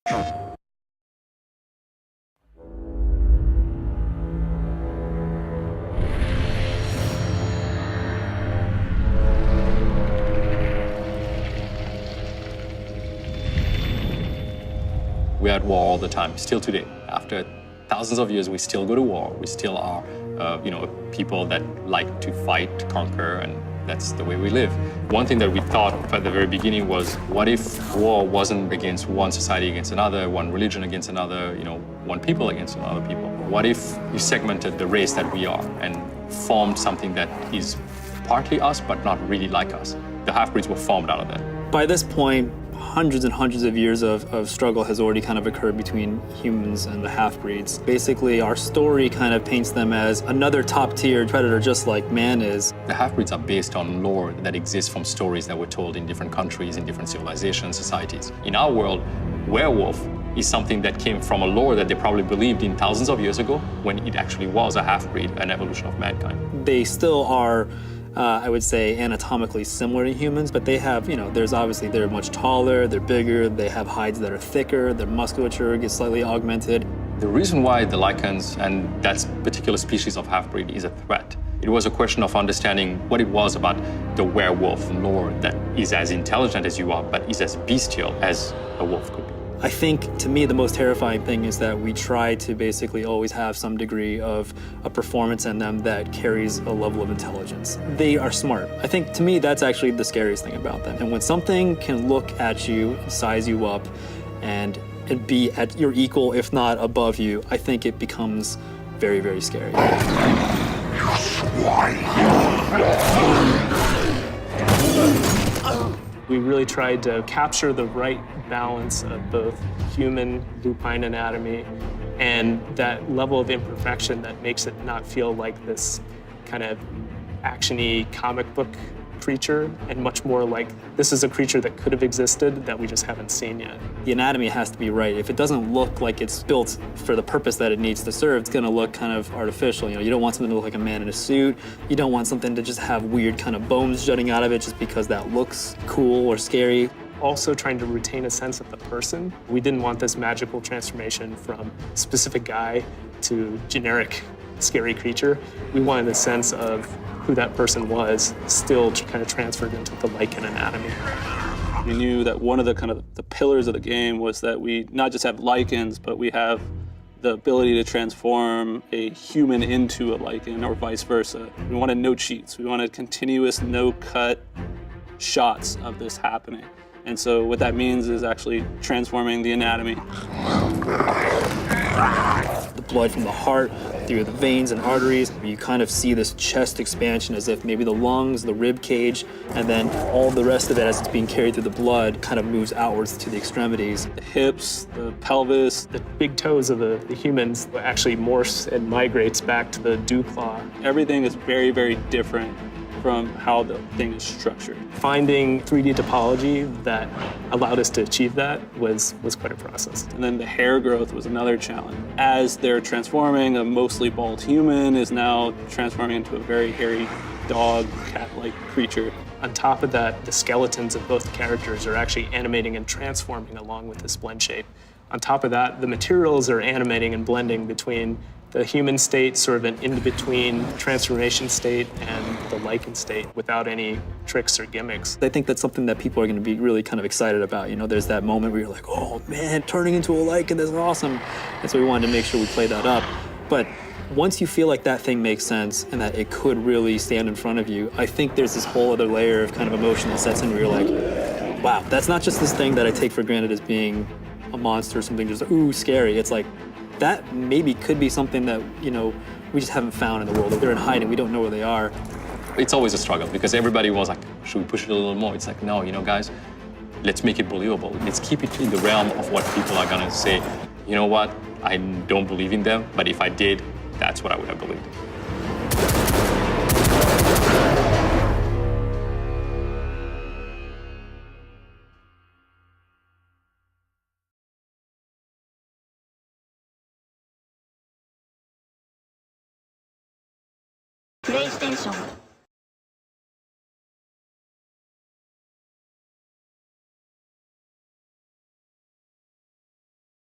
We're at war all the time, still today. After thousands of years, we still go to war. We still are, people that like to fight, to conquer, and that's the way we live. One thing that we thought at the very beginning was, what if war wasn't against one society against another, one religion against another, one people against another people? What if you segmented the race that we are and formed something that is partly us, but not really like us? The half-breeds were formed out of that. By this point, hundreds and hundreds of years of struggle has already kind of occurred between humans and the half-breeds. Basically, our story kind of paints them as another top-tier predator, just like man is. The half-breeds are based on lore that exists from stories that were told in different countries, in different civilizations, societies. In our world, werewolf is something that came from a lore that they probably believed in thousands of years ago, when it actually was a half-breed, an evolution of mankind. They still are I would say anatomically similar to humans, but they have, they're much taller, they're bigger, they have hides that are thicker, their musculature gets slightly augmented. The reason why the lichens and that particular species of half-breed is a threat, it was a question of understanding what it was about the werewolf lore that is as intelligent as you are, but is as bestial as a wolf could be. I think, to me, the most terrifying thing is that we try to basically always have some degree of a performance in them that carries a level of intelligence. They are smart. I think, to me, that's actually the scariest thing about them. And when something can look at you, size you up, and be at your equal, if not above you, I think it becomes very, very scary. We really tried to capture the right balance of both human lupine anatomy and that level of imperfection that makes it not feel like this kind of action-y comic book creature, and much more like this is a creature that could have existed that we just haven't seen yet. The anatomy has to be right. If it doesn't look like it's built for the purpose that it needs to serve, it's gonna look kind of artificial. You don't want something to look like a man in a suit. You don't want something to just have weird kind of bones jutting out of it just because that looks cool or scary. Also trying to retain a sense of the person. We didn't want this magical transformation from specific guy to generic scary creature. We wanted a sense of who that person was, still kind of transferred into the lichen anatomy. We knew that one of the pillars of the game was that we not just have lichens, but we have the ability to transform a human into a lichen or vice versa. We wanted no cheats. We wanted continuous, no-cut shots of this happening. And so what that means is actually transforming the anatomy. The blood from the heart through the veins and arteries. You kind of see this chest expansion as if maybe the lungs, the rib cage, and then all the rest of it as it's being carried through the blood kind of moves outwards to the extremities. The hips, the pelvis. The big toes of the humans actually morphs and migrates back to the dew claw. Everything is very, very different from how the thing is structured. Finding 3D topology that allowed us to achieve that was quite a process. And then the hair growth was another challenge. As they're transforming, a mostly bald human is now transforming into a very hairy dog, cat-like creature. On top of that, the skeletons of both characters are actually animating and transforming along with this blend shape. On top of that, the materials are animating and blending between the human state, sort of an in-between transformation state, and the lichen state without any tricks or gimmicks. I think that's something that people are going to be really kind of excited about. There's that moment where you're like, oh man, turning into a lichen, that's awesome. And so we wanted to make sure we play that up. But once you feel like that thing makes sense and that it could really stand in front of you, I think there's this whole other layer of kind of emotion that sets in where you're like, wow, that's not just this thing that I take for granted as being a monster or something just, ooh, scary. It's like, that maybe could be something that, we just haven't found in the world. They're in hiding, we don't know where they are. It's always a struggle because everybody was like, should we push it a little more? It's like, no, guys, let's make it believable. Let's keep it in the realm of what people are gonna say. You know what? I don't believe in them, but if I did, that's what I would have believed. PlayStation